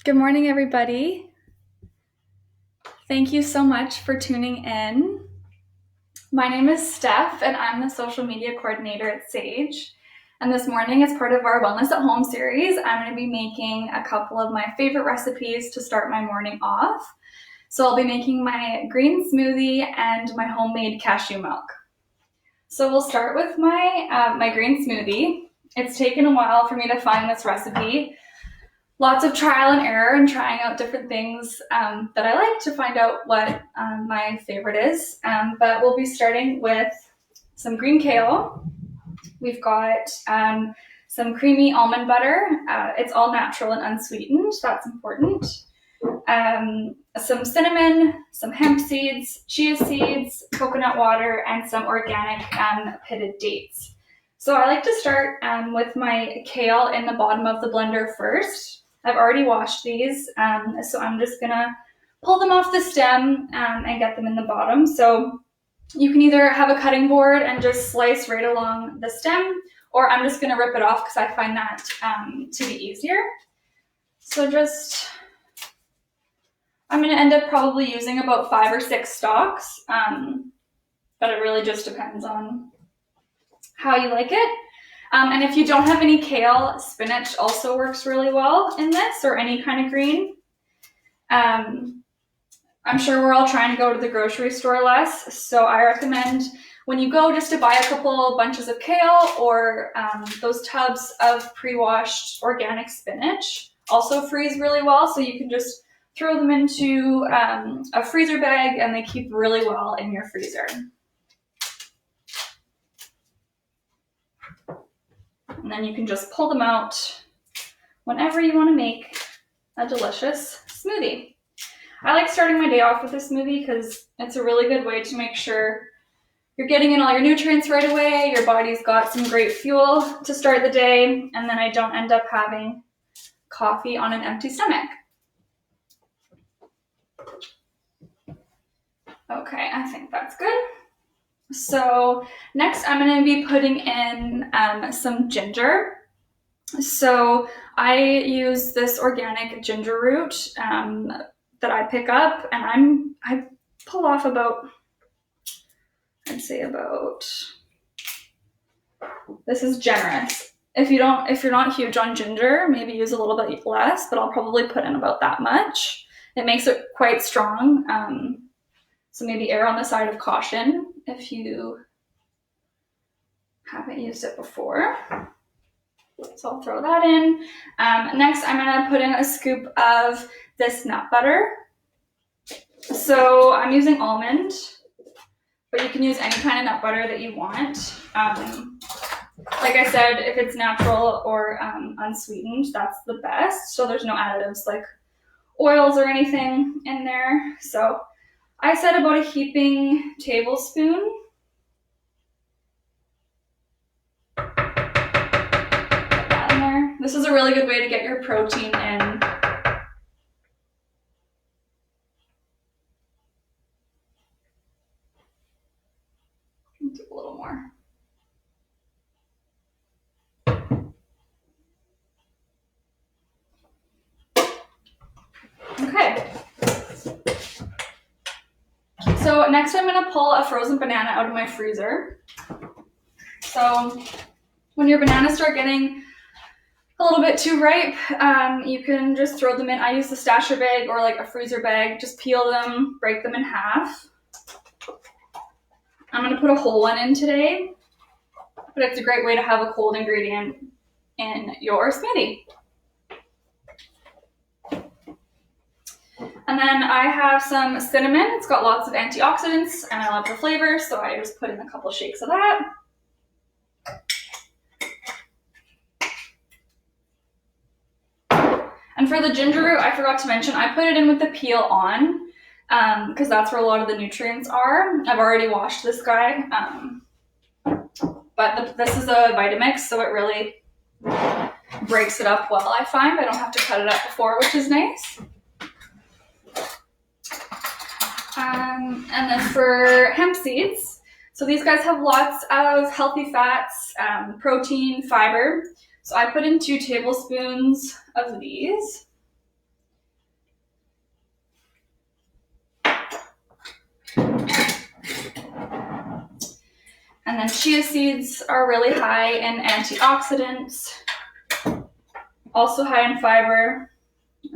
Good morning, everybody. Thank you so much for tuning in. My name is Steph, and I'm the social media coordinator at Saje. And this morning, as part of our Wellness at Home series, I'm going to be making a couple of my favorite recipes to start my morning off. So I'll be making my green smoothie and my homemade cashew milk. So we'll start with my green smoothie. It's taken a while for me to find this recipe. Lots of trial and error and trying out different things that I like to find out what my favorite is. But we'll be starting with some green kale. We've got some creamy almond butter. It's all natural and unsweetened. That's important. Some cinnamon, some hemp seeds, chia seeds, coconut water, and some organic pitted dates. So I like to start with my kale in the bottom of the blender first. I've already washed these, so I'm just gonna pull them off the stem and get them in the bottom. So you can either have a cutting board and just slice right along the stem, or I'm just gonna rip it off because I find that to be easier. So I'm gonna end up probably using about 5 or 6 stalks, but it really just depends on how you like it. And if you don't have any kale, spinach also works really well in this, or any kind of green. I'm sure we're all trying to go to the grocery store less, so I recommend when you go just to buy a couple bunches of kale or those tubs of pre-washed organic spinach. Also freeze really well, so you can just throw them into a freezer bag and they keep really well in your freezer. And then you can just pull them out whenever you want to make a delicious smoothie. I like starting my day off with a smoothie because it's a really good way to make sure you're getting in all your nutrients right away, your body's got some great fuel to start the day, and then I don't end up having coffee on an empty stomach. Okay, I think that's good. So next I'm going to be putting in some ginger. So I use this organic ginger root that I pick up, and I pull off about, I'd say about, this is generous. If you're not huge on ginger, maybe use a little bit less, but I'll probably put in about that much. It makes it quite strong. So maybe err on the side of caution if you haven't used it before. So I'll throw that in. Next, I'm gonna put in a scoop of this nut butter. So I'm using almond, but you can use any kind of nut butter that you want. Like I said, if it's natural or unsweetened, that's the best. So there's no additives like oils or anything in there. So I said about a heaping tablespoon. Put that in there. This is a really good way to get your protein in. Do a little more. Okay. So next I'm going to pull a frozen banana out of my freezer. So when your bananas start getting a little bit too ripe, you can just throw them in. I use the stasher bag or like a freezer bag. Just peel them, break them in half. I'm going to put a whole one in today, but it's a great way to have a cold ingredient in your smoothie. And then I have some cinnamon. It's got lots of antioxidants and I love the flavor, so I just put in a couple shakes of that. And for the ginger root, I forgot to mention, I put it in with the peel on because that's where a lot of the nutrients are. I've already washed this guy, but this is a Vitamix, so it really breaks it up well, I find. I don't have to cut it up before, which is nice. And then for hemp seeds, so these guys have lots of healthy fats, protein, fiber. So I put in 2 tablespoons of these. And then chia seeds are really high in antioxidants, also high in fiber.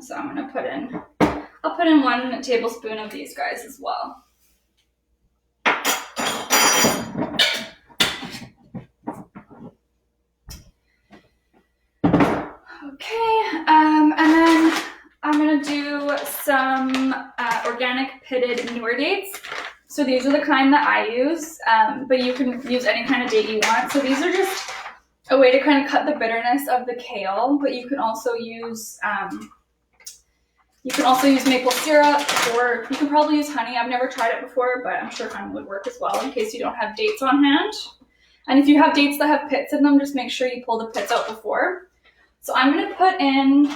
So I'm going to I'll put in 1 tablespoon of these guys as well. Okay, and then I'm going to do some organic pitted newer dates. So these are the kind that I use, but you can use any kind of date you want. So these are just a way to kind of cut the bitterness of the kale, but you can also use maple syrup, or you can probably use honey. I've never tried it before, but I'm sure honey would work as well in case you don't have dates on hand. And if you have dates that have pits in them, just make sure you pull the pits out before. So I'm going to put in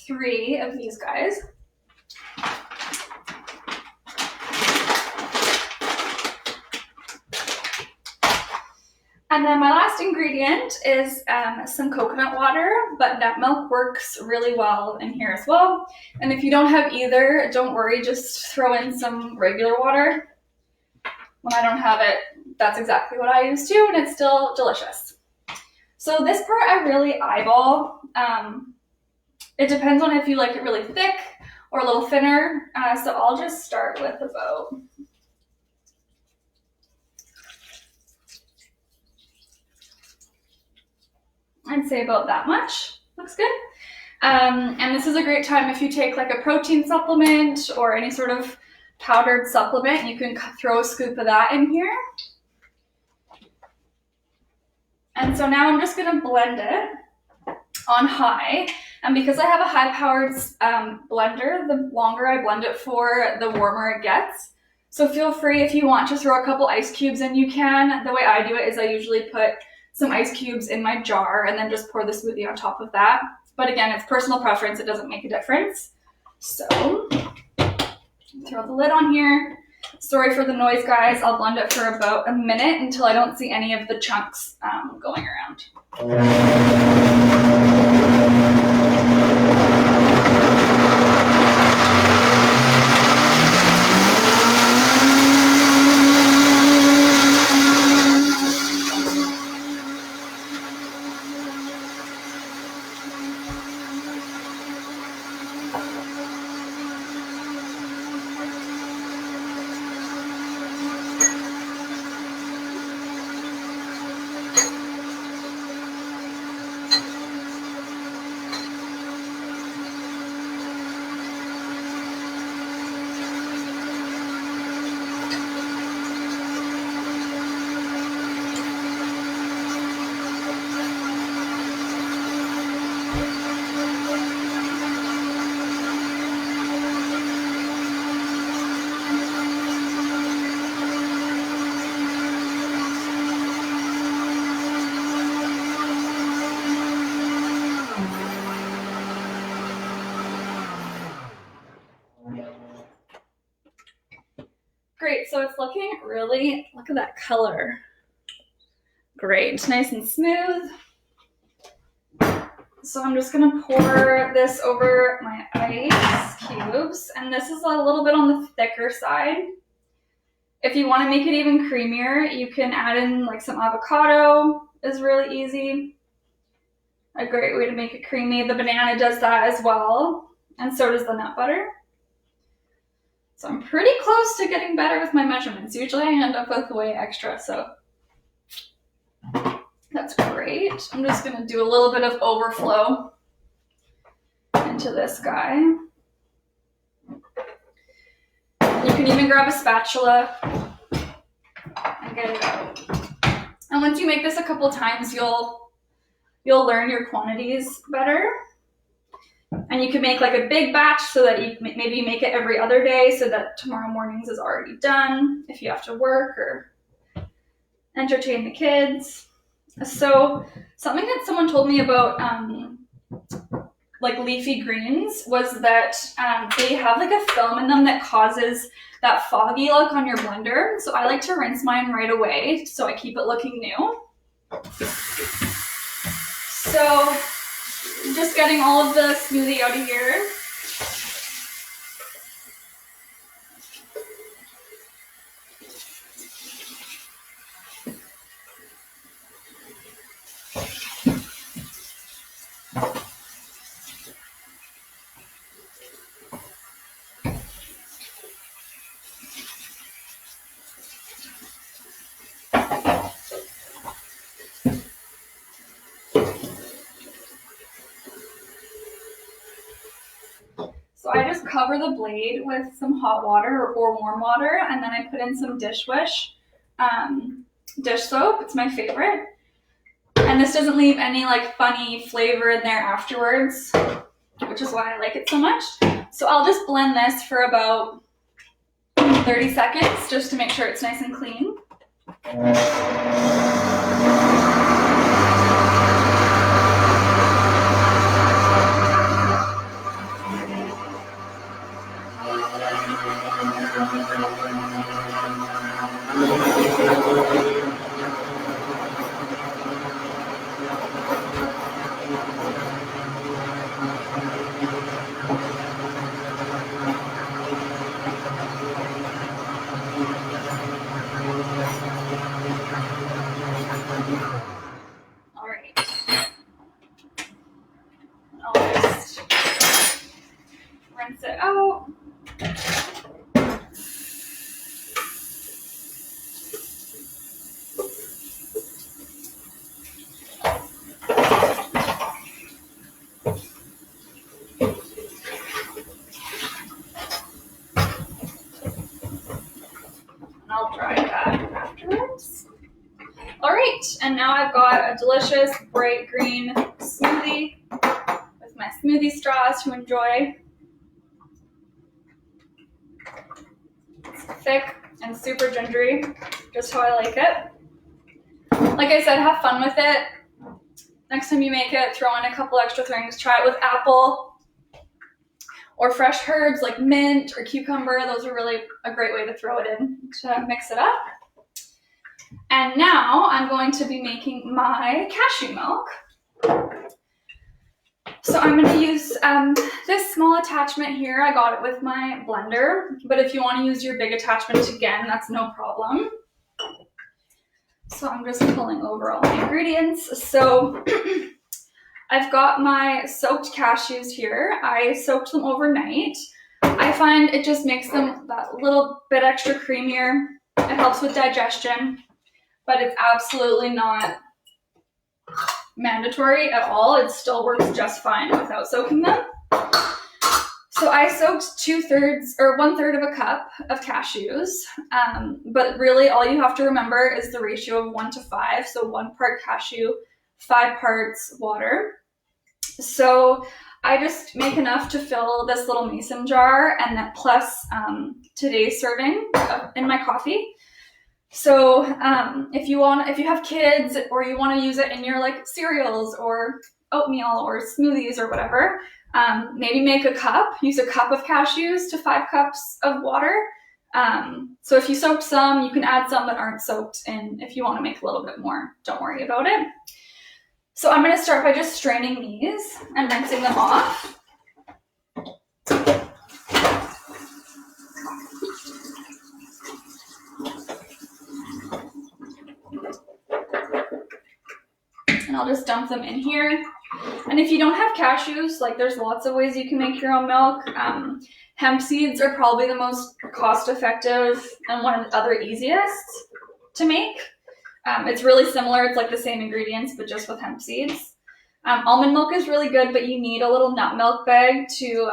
3 of these guys. And then my last ingredient is some coconut water, but nut milk works really well in here as well. And if you don't have either, don't worry, just throw in some regular water. When I don't have it, that's exactly what I use too, and it's still delicious. So this part I really eyeball. It depends on if you like it really thick or a little thinner. So I'll just start with about I'd say about that much. Looks good. And this is a great time if you take like a protein supplement or any sort of powdered supplement, you can throw a scoop of that in here. And so now I'm just gonna blend it on high. And because I have a high-powered blender, the longer I blend it for, the warmer it gets. So feel free, if you want to throw a couple ice cubes in, you can. The way I do it is I usually put some ice cubes in my jar and then just pour the smoothie on top of that. But again, it's personal preference. It doesn't make a difference. So throw the lid on here. Sorry for the noise, guys. I'll blend it for about a minute until I don't see any of the chunks going around. Great, so it's looking really, look at that color. Great, nice and smooth. So I'm just gonna pour this over my ice cubes, and this is a little bit on the thicker side. If you wanna make it even creamier, you can add in like some avocado, is really easy. A great way to make it creamy. The banana does that as well, and so does the nut butter. So I'm pretty close to getting better with my measurements. Usually I end up with way extra, so that's great. I'm just gonna do a little bit of overflow into this guy. You can even grab a spatula and get it out. And once you make this a couple times, you'll learn your quantities better. And you can make like a big batch so that you maybe make it every other day so that tomorrow morning's is already done if you have to work or entertain the kids. So something that someone told me about like leafy greens was that they have like a film in them that causes that foggy look on your blender. So I like to rinse mine right away so I keep it looking new. So just getting all of the smoothie out of here. So I just cover the blade with some hot water or warm water, and then I put in some dish soap. It's my favorite. And this doesn't leave any like funny flavor in there afterwards, which is why I like it so much. So I'll just blend this for about 30 seconds just to make sure it's nice and clean. Rinse it out. And I'll dry that afterwards. All right, and now I've got a delicious bright green smoothie with my smoothie straws to enjoy. It's thick and super gingery, just how I like it. Like I said, have fun with it. Next time you make it, throw in a couple extra things. Try it with apple or fresh herbs like mint or cucumber. Those are really a great way to throw it in to mix it up. And now I'm going to be making my cashew milk. So I'm going to use this small attachment here. I got it with my blender, but if you want to use your big attachment again, that's no problem. So I'm just pulling over all my ingredients. So I've got my soaked cashews here. I soaked them overnight. I find it just makes them that little bit extra creamier. It helps with digestion, but it's absolutely not mandatory at all. It still works just fine without soaking them. So I soaked 1/3 of a cup of cashews, but really all you have to remember is the ratio of 1 to 5. So 1 part cashew, 5 parts water. So I just make enough to fill this little mason jar, and then plus today's serving in my coffee. So if you have kids or you want to use it in your like cereals or oatmeal or smoothies or whatever, maybe make a cup. Use a cup of cashews to 5 cups of water. So if you soaked some, you can add some that aren't soaked, and if you want to make a little bit more, don't worry about it. So I'm going to start by just straining these and rinsing them off. And I'll just dump them in here. And if you don't have cashews, like there's lots of ways you can make your own milk. Hemp seeds are probably the most cost-effective and one of the other easiest to make. It's really similar. It's like the same ingredients, but just with hemp seeds. Almond milk is really good, but you need a little nut milk bag to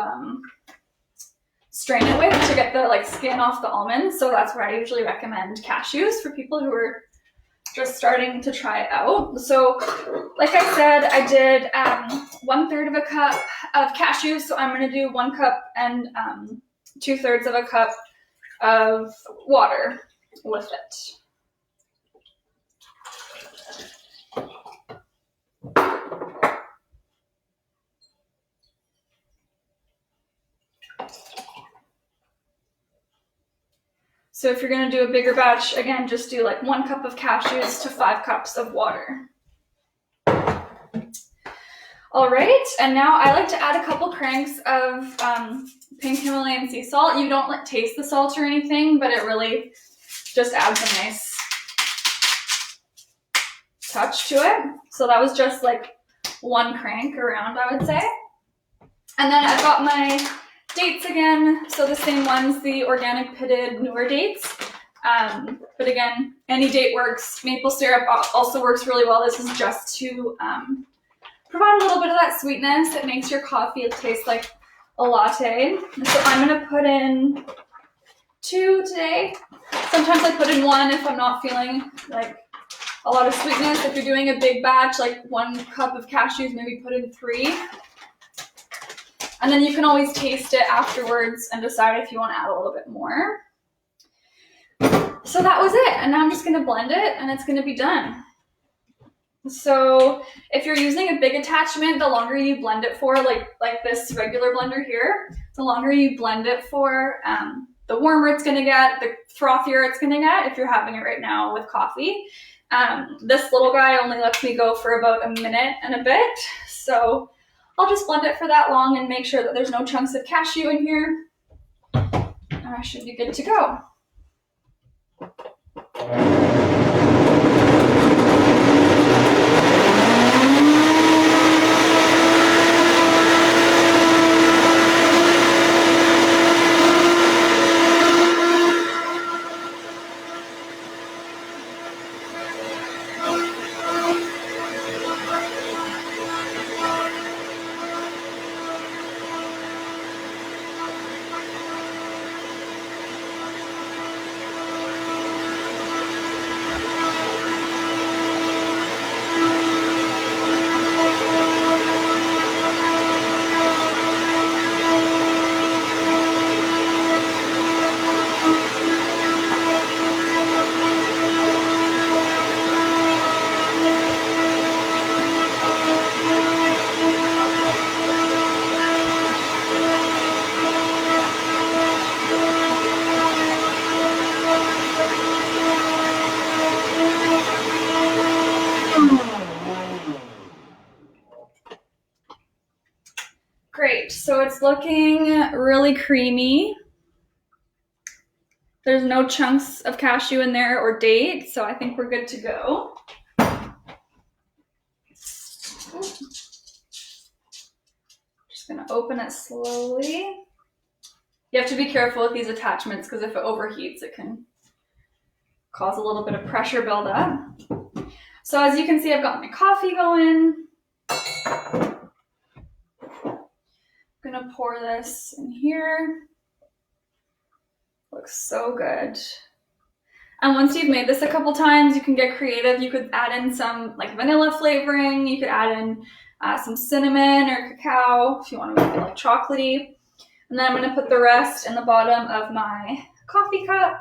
strain it with to get the like skin off the almonds. So that's where I usually recommend cashews for people who are just starting to try it out. So like I said, I did 1/3 of a cup of cashews. So I'm going to do 1 cup and 2/3 of a cup of water with it. So if you're going to do a bigger batch, again, just do like 1 cup of cashews to 5 cups of water. All right, and now I like to add a couple cranks of pink Himalayan sea salt. You don't taste the salt or anything, but it really just adds a nice touch to it. So that was just like 1 crank around, I would say. And then I've got my dates again, so the same ones, the organic pitted newer dates. But again, any date works. Maple syrup also works really well. This is just to provide a little bit of that sweetness. It makes your coffee taste like a latte. So I'm gonna put in 2 today. Sometimes I put in 1 if I'm not feeling like a lot of sweetness. If you're doing a big batch, like 1 cup of cashews, maybe put in 3. And then you can always taste it afterwards and decide if you want to add a little bit more. So that was it. And now I'm just going to blend it and it's going to be done. So if you're using a big attachment, the longer you blend it for, like this regular blender here, the longer you blend it for, the warmer it's going to get, the frothier it's going to get if you're having it right now with coffee. This little guy only lets me go for about a minute and a bit. So I'll just blend it for that long and make sure that there's no chunks of cashew in here. And I should be good to go. Great, so it's looking really creamy. There's no chunks of cashew in there or date, so I think we're good to go. Just gonna open it slowly. You have to be careful with these attachments because if it overheats, it can cause a little bit of pressure buildup. So as you can see, I've got my coffee going. I'm gonna pour this in here. Looks so good. And once you've made this a couple times, you can get creative. You could add in some like vanilla flavoring. You could add in some cinnamon or cacao if you want to make it like chocolatey. And then I'm gonna put the rest in the bottom of my coffee cup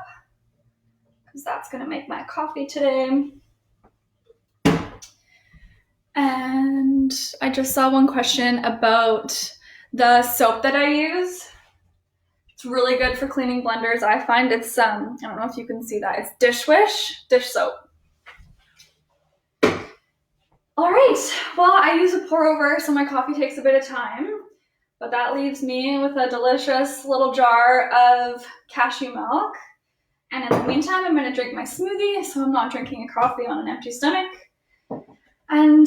because that's gonna make my coffee today. And I just saw one question about the soap that I use. It's really good for cleaning blenders. I find it's, I don't know if you can see that, it's dish soap. All right, well, I use a pour over, so my coffee takes a bit of time, but that leaves me with a delicious little jar of cashew milk. And in the meantime, I'm gonna drink my smoothie, so I'm not drinking a coffee on an empty stomach. And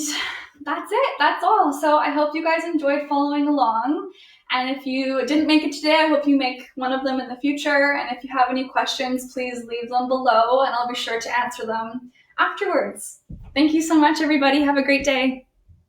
that's it, that's all. So I hope you guys enjoyed following along. And if you didn't make it today, I hope you make one of them in the future. And if you have any questions, please leave them below and I'll be sure to answer them afterwards. Thank you so much, everybody. Have a great day.